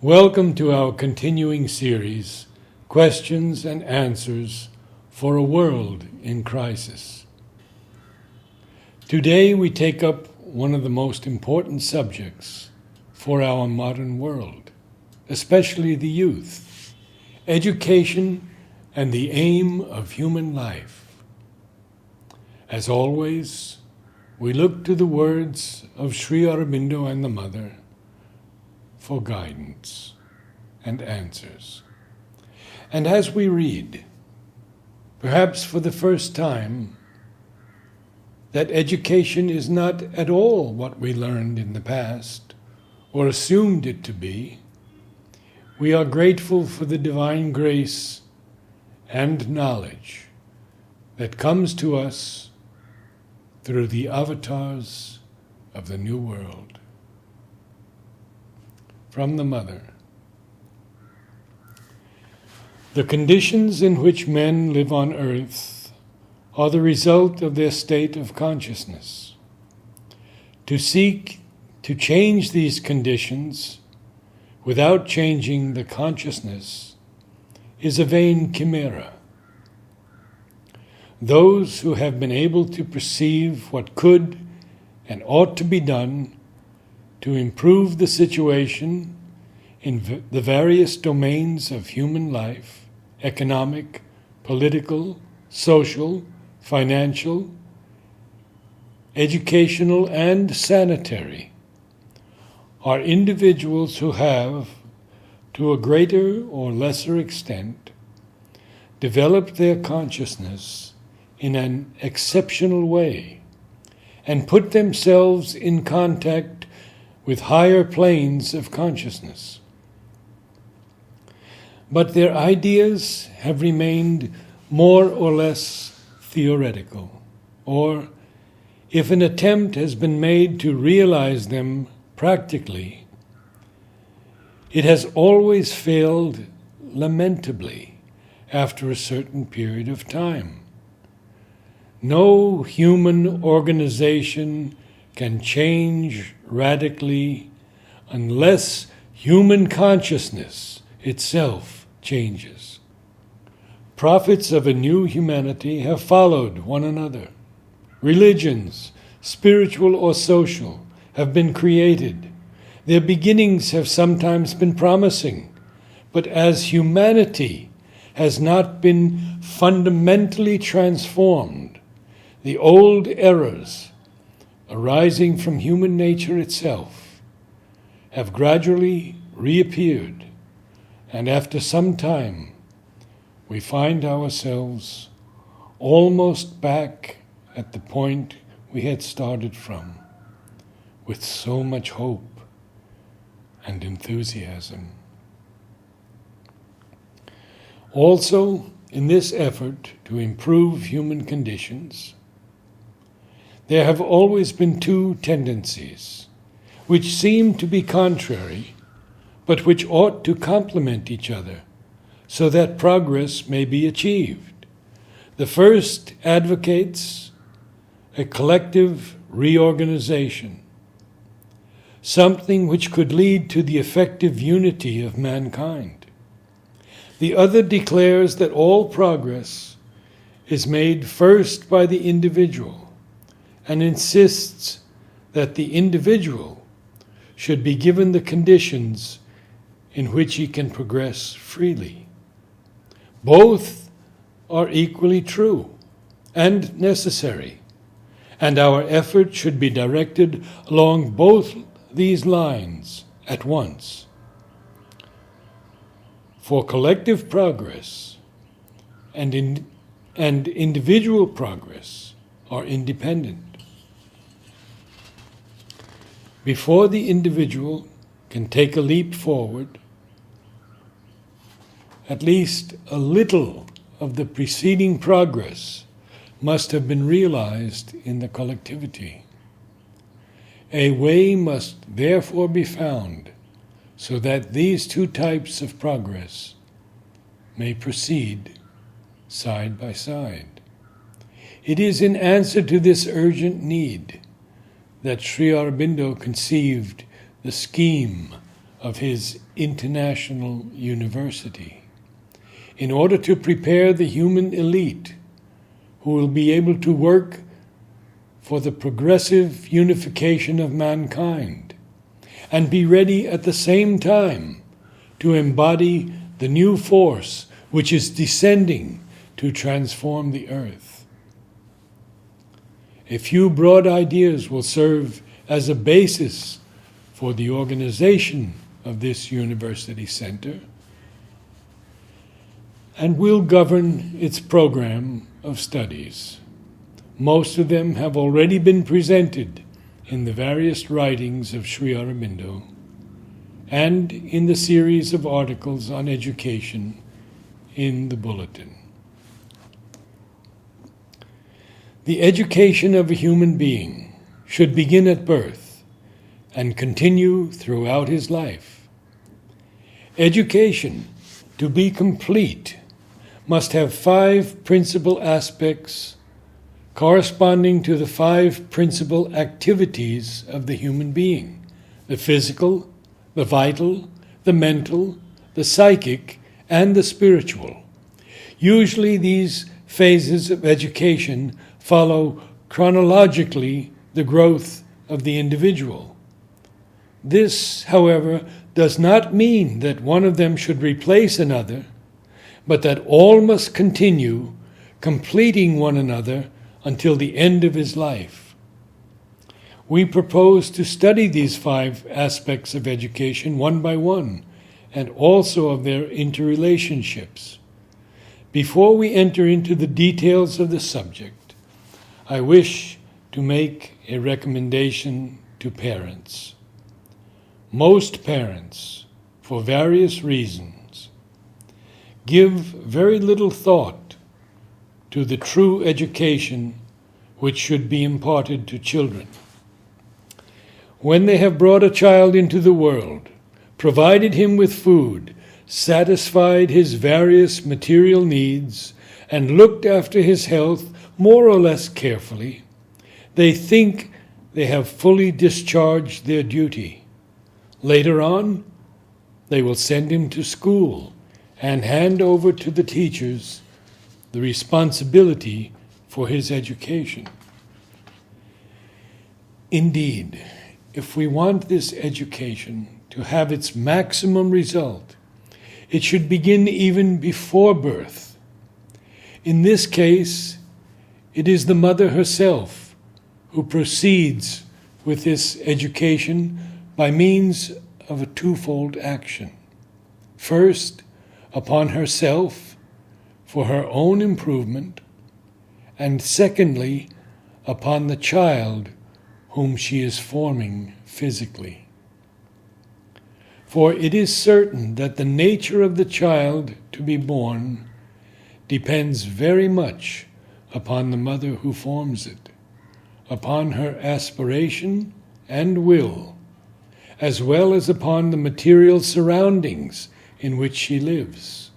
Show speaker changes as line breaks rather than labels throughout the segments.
Welcome to our continuing series, Questions and Answers for a World in Crisis. Today we take up one of the most important subjects for our modern world, especially the youth: education and the aim of human life. As always, we look to the words of Sri Aurobindo and the Mother for guidance and answers. And as we read, perhaps for the first time, that education is not at all what we learned in the past or assumed it to be, we are grateful for the divine grace and knowledge that comes to us through the avatars of the new world. From the Mother. The conditions in which men live on earth are the result of their state of consciousness. To seek to change these conditions without changing the consciousness is a vain chimera. Those who have been able to perceive what could and ought to be done to improve the situation in the various domains of human life, economic, political, social, financial, educational, and sanitary, are individuals who have, to a greater or lesser extent, developed their consciousness in an exceptional way and put themselves in contact with higher planes of consciousness. But their ideas have remained more or less theoretical, or if an attempt has been made to realize them practically, it has always failed lamentably after a certain period of time. No human organization can change radically unless human consciousness itself changes. Prophets of a new humanity have followed one another. Religions, spiritual or social, have been created. Their beginnings have sometimes been promising, but as humanity has not been fundamentally transformed, the old errors arising from human nature itself have gradually reappeared, and after some time we find ourselves almost back at the point we had started from, with so much hope and enthusiasm. Also, in this effort to improve human conditions, there have always been two tendencies, which seem to be contrary, but which ought to complement each other, so that progress may be achieved. The first advocates a collective reorganization, something which could lead to the effective unity of mankind. The other declares that all progress is made first by the individual, and insists that the individual should be given the conditions in which he can progress freely. Both are equally true and necessary, and our effort should be directed along both these lines at once. For collective progress and individual progress are independent. Before the individual can take a leap forward, at least a little of the preceding progress must have been realized in the collectivity. A way must therefore be found so that these two types of progress may proceed side by side. It is in answer to this urgent need that Sri Aurobindo conceived the scheme of his international university, in order to prepare the human elite who will be able to work for the progressive unification of mankind, and be ready at the same time to embody the new force which is descending to transform the earth. A few broad ideas will serve as a basis for the organization of this university center and will govern its program of studies. Most of them have already been presented in the various writings of Sri Aurobindo and in the series of articles on education in the Bulletin. The education of a human being should begin at birth and continue throughout his life. Education, to be complete, must have 5 principal aspects corresponding to the 5 principal activities of the human being: the physical, the vital, the mental, the psychic, and the spiritual. Usually these phases of education follow chronologically the growth of the individual. This, however, does not mean that one of them should replace another, but that all must continue, completing one another until the end of his life. We propose to study these 5 aspects of education one by one, and also of their interrelationships. Before we enter into the details of the subject, I wish to make a recommendation to parents. Most parents, for various reasons, give very little thought to the true education which should be imparted to children. When they have brought a child into the world, provided him with food, satisfied his various material needs, and looked after his health more or less carefully, they think they have fully discharged their duty. Later on, they will send him to school and hand over to the teachers the responsibility for his education. Indeed, if we want this education to have its maximum result, it should begin even before birth. In this case, it is the mother herself who proceeds with this education by means of a twofold action. First, upon herself for her own improvement, and secondly, upon the child whom she is forming physically. For it is certain that the nature of the child to be born depends very much upon the mother who forms it, upon her aspiration and will, as well as upon the material surroundings in which she lives.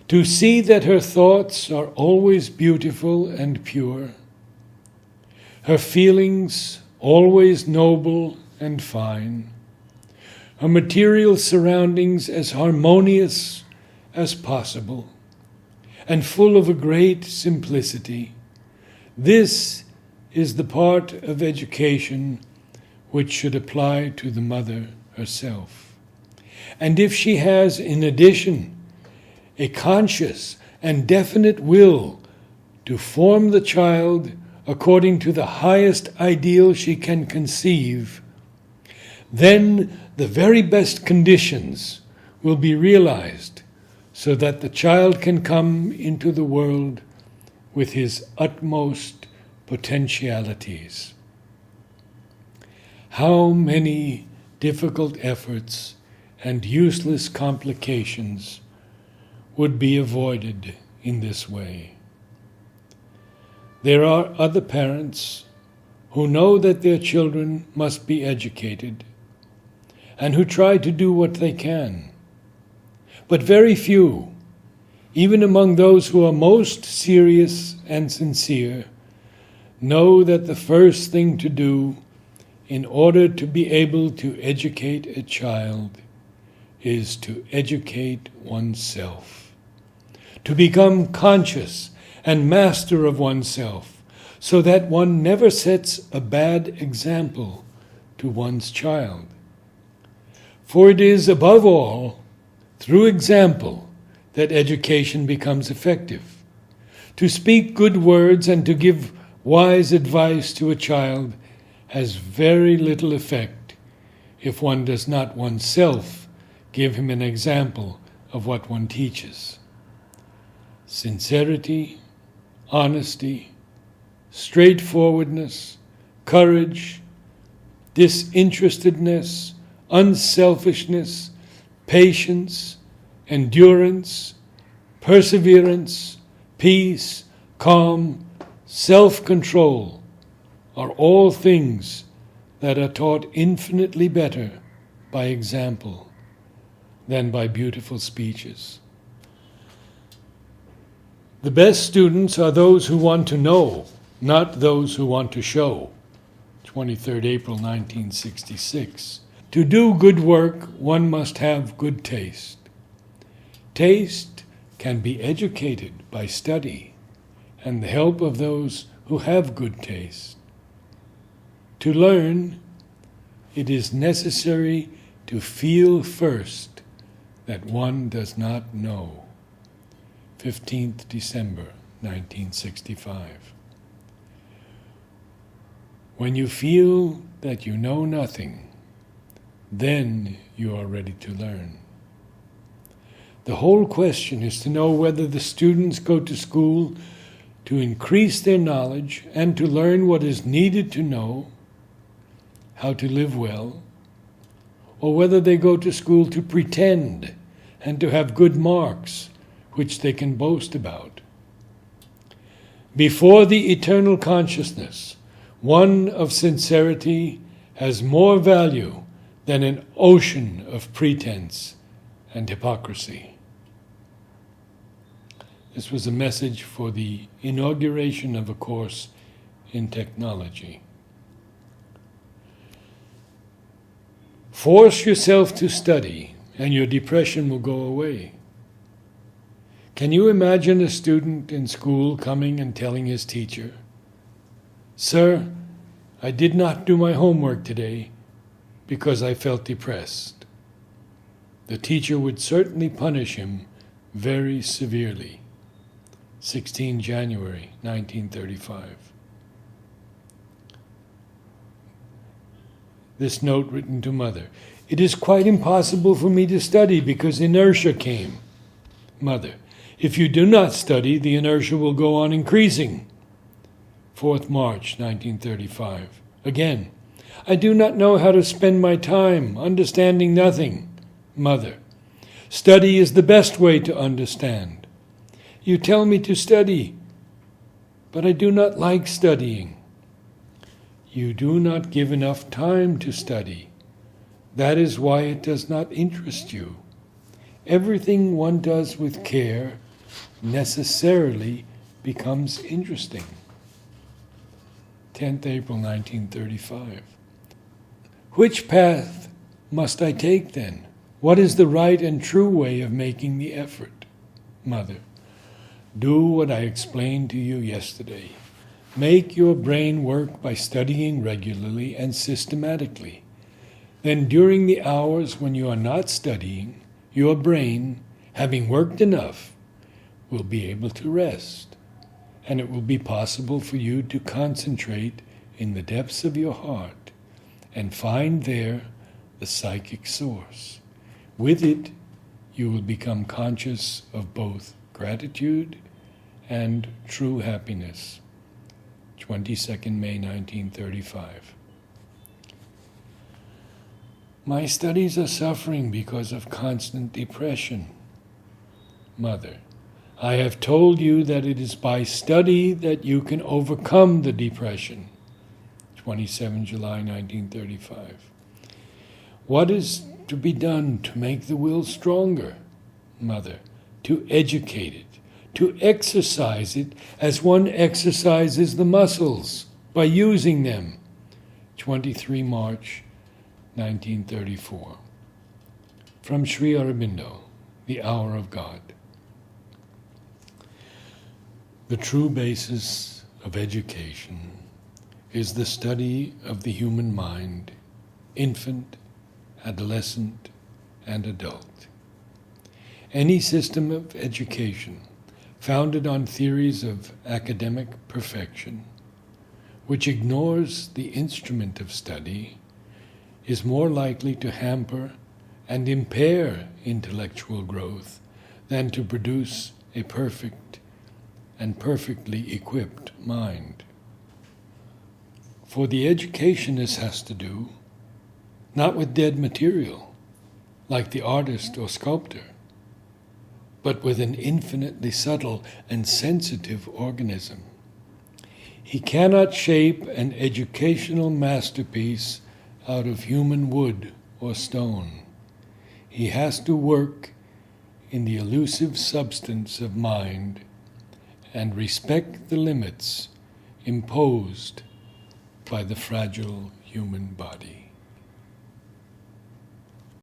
To see that her thoughts are always beautiful and pure, her feelings always noble and fine, her material surroundings as harmonious as possible, and full of a great simplicity. This is the part of education which should apply to the mother herself. And if she has, in addition, a conscious and definite will to form the child according to the highest ideal she can conceive, then the very best conditions will be realized so that the child can come into the world with his utmost potentialities. How many difficult efforts and useless complications would be avoided in this way. There are other parents who know that their children must be educated and who try to do what they can. But very few, even among those who are most serious and sincere, know that the first thing to do in order to be able to educate a child is to educate oneself, to become conscious and master of oneself, so that one never sets a bad example to one's child. For it is, above all, through example that education becomes effective. To speak good words and to give wise advice to a child has very little effect if one does not oneself give him an example of what one teaches. Sincerity, honesty, straightforwardness, courage, disinterestedness, unselfishness, patience, endurance, perseverance, peace, calm, self-control are all things that are taught infinitely better by example than by beautiful speeches. The best students are those who want to know, not those who want to show. 23rd April 1966. To do good work, one must have good taste. Taste can be educated by study and the help of those who have good taste. To learn, it is necessary to feel first that one does not know. 15th December 1965. When you feel that you know nothing, then you are ready to learn. The whole question is to know whether the students go to school to increase their knowledge and to learn what is needed to know how to live well, or whether they go to school to pretend and to have good marks which they can boast about. Before the eternal consciousness, one of sincerity has more value than an ocean of pretense and hypocrisy. This was a message for the inauguration of a course in technology. Force yourself to study, and your depression will go away. Can you imagine a student in school coming and telling his teacher, "Sir, I did not do my homework today because I felt depressed"? The teacher would certainly punish him very severely. 16 January 1935. This note written to mother. "It is quite impossible for me to study because inertia came." Mother. "If you do not study, the inertia will go on increasing." 4th March 1935. Again. "I do not know how to spend my time, understanding nothing." Mother. "Study is the best way to understand. You tell me to study, but I do not like studying." You do not give enough time to study. That is why it does not interest you. Everything one does with care necessarily becomes interesting. 10th April 1935. "Which path must I take then? What is the right and true way of making the effort?" Mother. "Do what I explained to you yesterday. Make your brain work by studying regularly and systematically. Then during the hours when you are not studying, your brain, having worked enough, will be able to rest, and it will be possible for you to concentrate in the depths of your heart and find there the psychic source. With it, you will become conscious of both gratitude and true happiness." 22nd May 1935. "My studies are suffering because of constant depression." Mother. "I have told you that it is by study that you can overcome the depression." 27 July 1935. "What is to be done to make the will stronger?" Mother. "To educate it, to exercise it as one exercises the muscles, by using them, 23 March 1934. From Sri Aurobindo, The Hour of God. The true basis of education is the study of the human mind, infant, adolescent, and adult. Any system of education founded on theories of academic perfection, which ignores the instrument of study, is more likely to hamper and impair intellectual growth than to produce a perfect and perfectly equipped mind. For the educationist has to do, not with dead material, like the artist or sculptor, but with an infinitely subtle and sensitive organism. He cannot shape an educational masterpiece out of human wood or stone. He has to work in the elusive substance of mind and respect the limits imposed by the fragile human body.